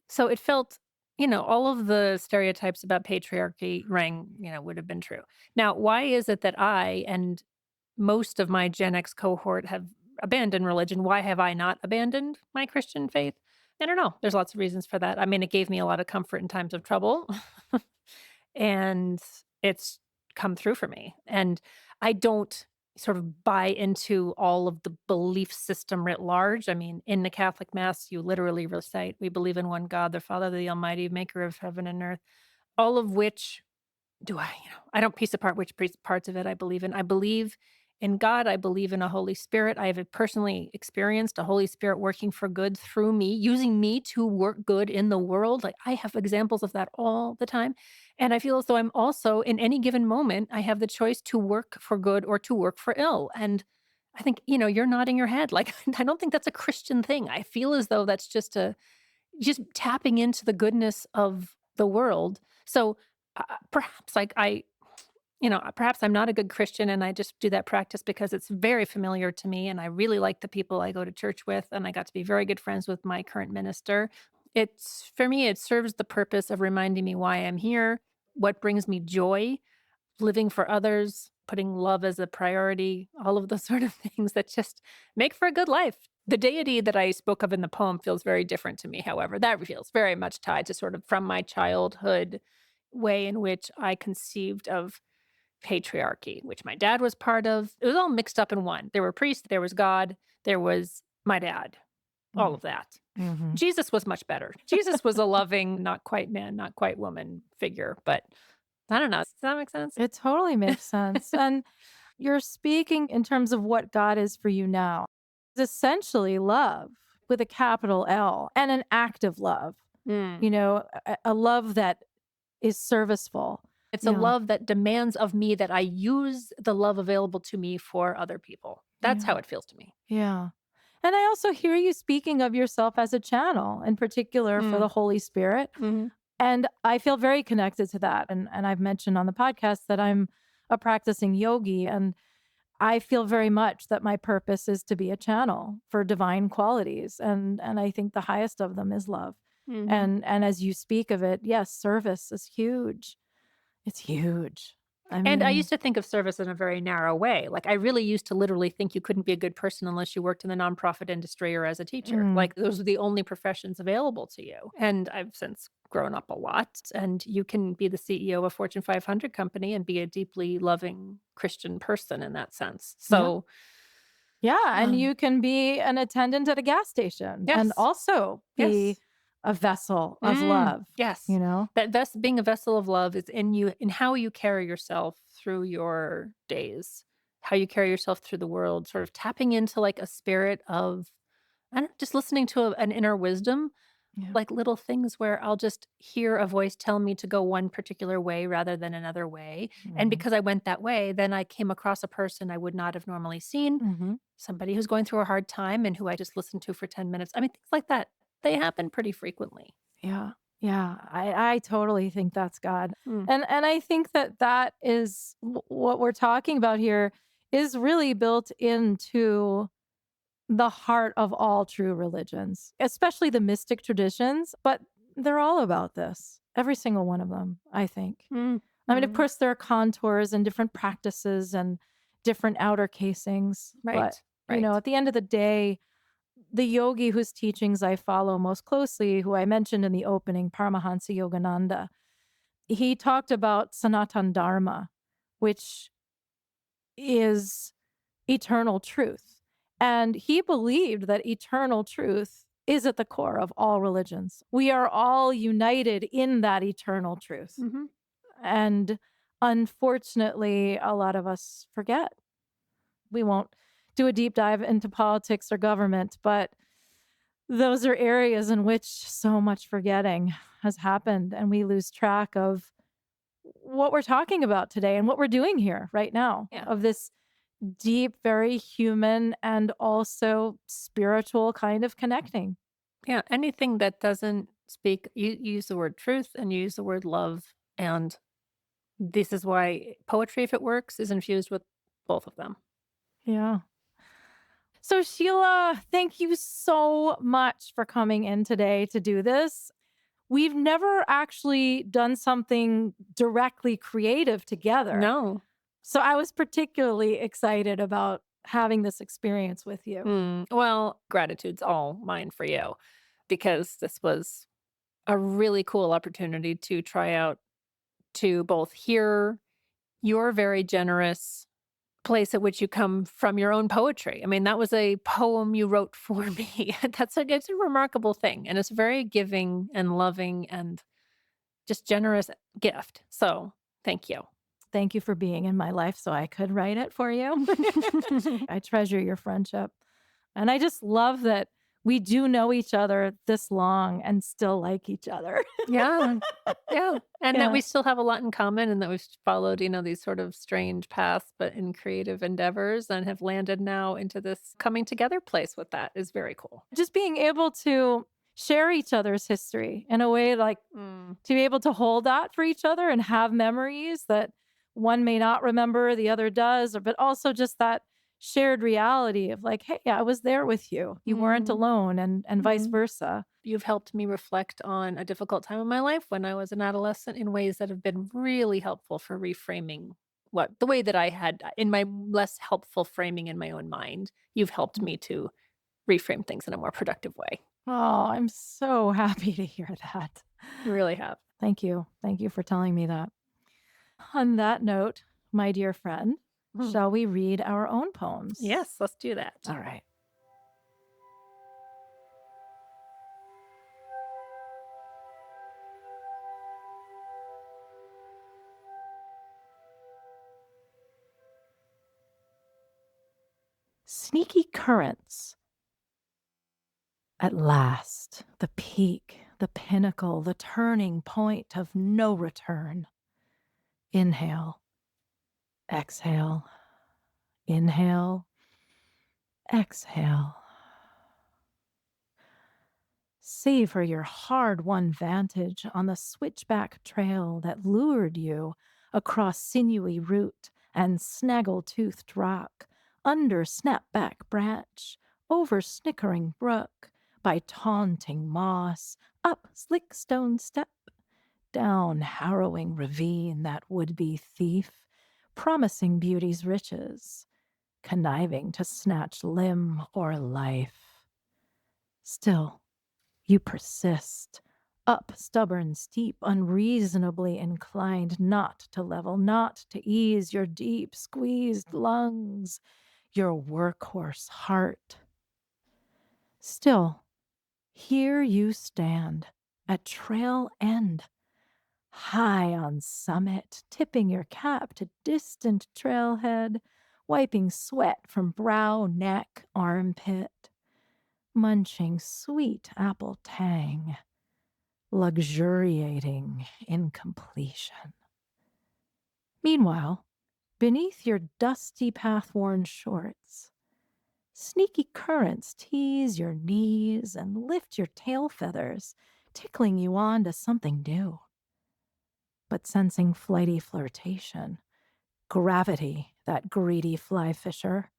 So it felt, all of the stereotypes about patriarchy would have been true. Now, why is it that I and most of my Gen X cohort have abandoned religion? Why have I not abandoned my Christian faith? I don't know. There's lots of reasons for that. I mean, it gave me a lot of comfort in times of trouble. And it's come through for me. And I don't sort of buy into all of the belief system writ large. I mean, in the Catholic Mass, you literally recite, "We believe in one God, the Father, the Almighty, maker of heaven and earth," all of which I don't piece apart which parts of it I believe in. I believe in God. I believe in a Holy Spirit. I have personally experienced a Holy Spirit working for good through me, using me to work good in the world. Like I have examples of that all the time. And I feel as though I'm also, in any given moment, I have the choice to work for good or to work for ill. And I think, you're nodding your head. Like, I don't think that's a Christian thing. I feel as though that's just tapping into the goodness of the world. So perhaps perhaps I'm not a good Christian and I just do that practice because it's very familiar to me and I really like the people I go to church with and I got to be very good friends with my current minister. It's for me it serves the purpose of reminding me why I'm here, what brings me joy, living for others, putting love as a priority, all of those sort of things that just make for a good life. The deity that I spoke of in the poem feels very different to me, however. That feels very much tied to sort of from my childhood way in which I conceived of patriarchy, which my dad was part of. It was all mixed up in one. There were priests, there was God, there was my dad, all Mm. of that. Mhm. Jesus was much better. Jesus was a loving, not quite man, not quite woman figure, but I don't know. Does that make sense? It totally makes sense. And you're speaking in terms of what God is for you now. It's essentially love with a capital L and an active love, Mm. a love that is serviceful. It's a Yeah. love that demands of me that I use the love available to me for other people. That's Yeah. how it feels to me. Yeah. And I also hear you speaking of yourself as a channel, in particular for Mm. the Holy Spirit. Mhm. And I feel very connected to that. And I've mentioned on the podcast that I'm a practicing yogi. And I feel very much that my purpose is to be a channel for divine qualities. And I think the highest of them is love. Mhm. And as you speak of it, yes, service is huge. It's huge. I And I mean, used to think of service in a very narrow way. Like, I really used to literally think you couldn't be a good person unless you worked in the nonprofit industry or as a teacher. mm, Like, those are the only professions available to you. And I've since grown up a lot, and you can be the CEO of a Fortune 500 company and be a deeply loving Christian person in that sense. yeah. So, Yeah, and um, you can be an attendant at a gas station and yes, also be yes. a vessel of love, you Yes. know? Being a vessel of love is in you in how you carry yourself through your days, how you carry yourself through the world, sort of tapping into like a spirit of I don't just listening to an inner wisdom Yeah. like little things where I'll just hear a voice tell me to go one particular way rather than another way. And Mhm. because I went that way, then I came across a person I would not have normally seen, Mhm. somebody who's going through a hard time and who I just listened to for 10 minutes. I mean, things like that, they happen pretty frequently. Yeah. Yeah. I totally think that's God. Mm, And I think that that is what we're talking about here is really built into the heart of all true religions, especially the mystic traditions, but they're all about this. Every single one of them, I think. mm, I mean, of mm. course, there are contours and different practices and different outer casings, but Right, right. at the end of the day, the yogi whose teachings I follow most closely, who I mentioned in the opening, Paramahansa Yogananda, he talked about Sanatan Dharma, which is eternal truth. And he believed that eternal truth is at the core of all religions. We are all united in that eternal truth. Mhm. And unfortunately, a lot of us forget. We won't do a deep dive into politics or government, but those are areas in which so much forgetting has happened, and we lose track of what we're talking about today and what we're doing here right now, Yeah. of this deep, very human, and also spiritual kind of connecting. Yeah, anything that doesn't speak you use the word truth and you use the word love, and this is why poetry, if it works, is infused with both of them. Yeah. So, Sheila, thank you so much for coming in today to do this. We've never actually done something directly creative together. No. So, I was particularly excited about having this experience with you. Well, gratitude's all mine for you because this was a really cool opportunity to try out to both hear your very generous place at which you come from your own poetry. I mean, that was a poem you wrote for me. It's a remarkable thing, and it's a very giving and loving and just generous gift. So, thank you. Thank you for being in my life so I could write it for you. I treasure your friendship. And I just love that we do know each other this long and still like each other. Yeah. Yeah, and that Yeah. we still have a lot in common and that we've followed, these sort of strange paths, but in creative endeavors and have landed now into this coming together place with that is very cool. Just being able to share each other's history in a way like Mm, to be able to hold that for each other and have memories that one may not remember, the other does, but also just that shared reality of like, hey, I was there with you. You weren't mhm, alone, and vice mhm. versa. You've helped me reflect on a difficult time in my life when I was an adolescent in ways that have been really helpful for reframing what the way that I had in my less helpful framing in my own mind. You've helped me to reframe things in a more productive way. Oh, I'm so happy to hear that. You really have. Thank you. Thank you for telling me that. On that note, my dear friend, Mhm. shall we read our own poems? Yes, let's do that. All right. Sneaky currents. At last, the peak, the pinnacle, the turning point of no return. Inhale, exhale, inhale, exhale. Savor your hard won vantage on the switchback trail that lured you across sinewy root and snaggle toothed rock, under snapback branch, over snickering brook, by taunting moss, up slick stone step, down harrowing ravine that would be thief, promising beauty's riches, conniving to snatch limb or life. Still, you persist, up stubborn steep, unreasonably inclined not to level, not to ease your deep squeezed lungs, your workhorse heart. Still, here you stand at trail end, high on summit, tipping your cap to distant trailhead, wiping sweat from brow, neck, armpit, munching sweet apple tang, luxuriating in completion. Meanwhile, beneath your dusty path-worn shorts, sneaky currents tease your knees and lift your tail feathers, tickling you on to something new. But sensing flighty flirtation, gravity, that greedy fly fisher,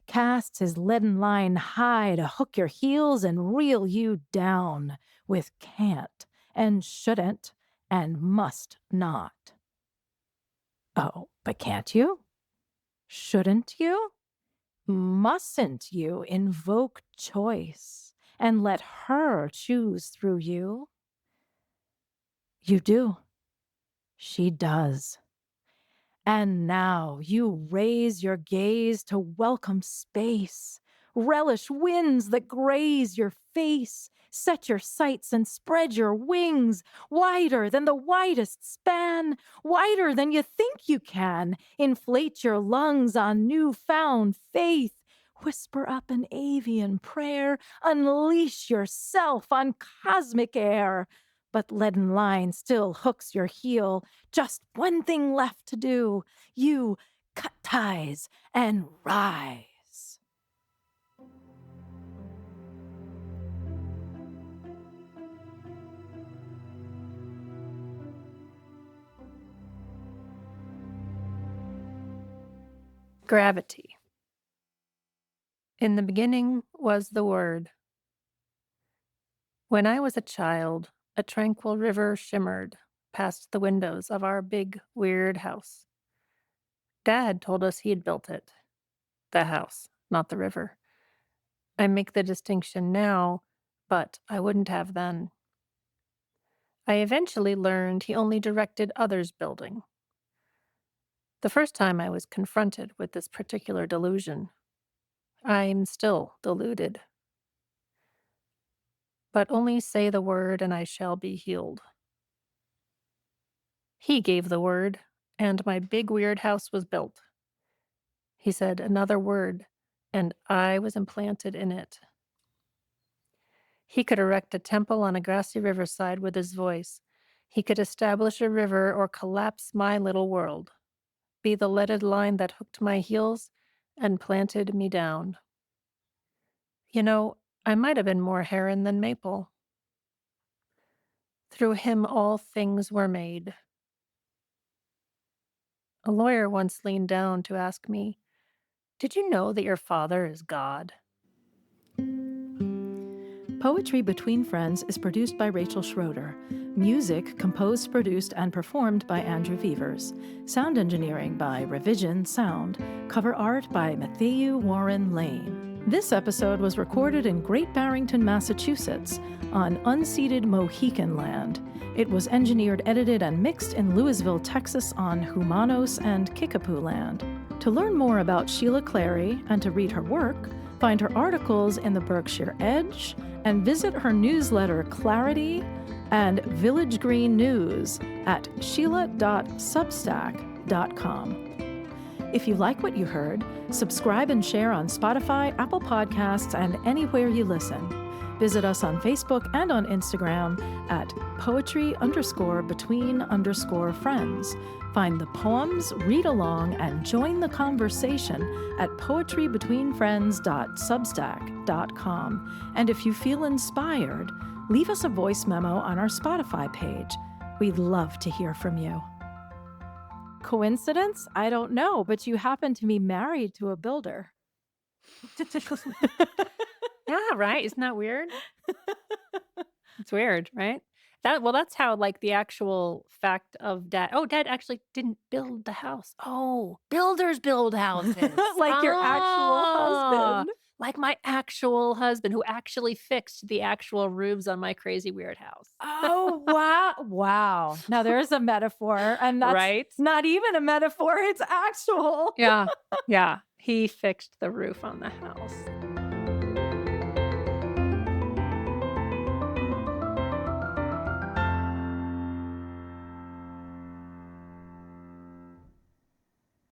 casts his leaden line high to hook your heels and reel you down with can't and shouldn't and must not. Oh, but can't you? Shouldn't you? Mustn't you invoke choice and let her choose through you? You do. She does. And now you raise your gaze to welcome space, relish winds that graze your face, set your sights and spread your wings wider than the widest span, wider than you think you can. Inflate your lungs on newfound faith. Whisper up an avian prayer, unleash yourself on cosmic air. But leaden line still hooks your heel. Just one thing left to do. You cut ties and rise. Gravity. In the beginning was the Word. When I was a child, a tranquil river shimmered past the windows of our big, weird house. Dad told us he'd built it. The house, not the river. I make the distinction now, but I wouldn't have then. I eventually learned he only directed others building. The first time I was confronted with this particular delusion, I'm still deluded. But only say the word and I shall be healed. He gave the word, and my big weird house was built. He said another word, and I was implanted in it. He could erect a temple on a grassy riverside with his voice. He could establish a river or collapse my little world, be the leaded line that hooked my heels and planted me down. You know, I might have been more heron than maple. Through him all things were made. A lawyer once leaned down to ask me, "Did you know that your father is God?" Poetry Between Friends is produced by Rachel Schroeder. Music composed, produced, and performed by Andrew Vevers. Sound engineering by Revision Sound. Cover art by Matthew Warren Lane. This episode was recorded in Great Barrington, Massachusetts, on unceded Mohican land. It was engineered, edited, and mixed in Louisville, Texas on Humanos and Kickapoo land. To learn more about Sheela Clary and to read her work, find her articles in the Berkshire Edge, and visit her newsletter Clarity and Village Green News at sheela.substack.com. If you like what you heard, subscribe and share on Spotify, Apple Podcasts, and anywhere you listen. Visit us on Facebook and on Instagram at poetry_between_friends. Find the poems, read along, and join the conversation at poetrybetweenfriends.substack.com. And if you feel inspired, leave us a voice memo on our Spotify page. We'd love to hear from you. Coincidence? I don't know, but you happen to be married to a builder. Yeah, right? Isn't that weird? It's weird, right? That's how, like, the actual fact of Dad actually didn't build the house. Oh, builders build houses. Like your actual Ah, husband. like my actual husband who actually fixed the actual roofs on my crazy weird house. Oh, wow. Wow. Now there's a metaphor, and that's Right? not even a metaphor, it's actual. Yeah, yeah. He fixed the roof on the house.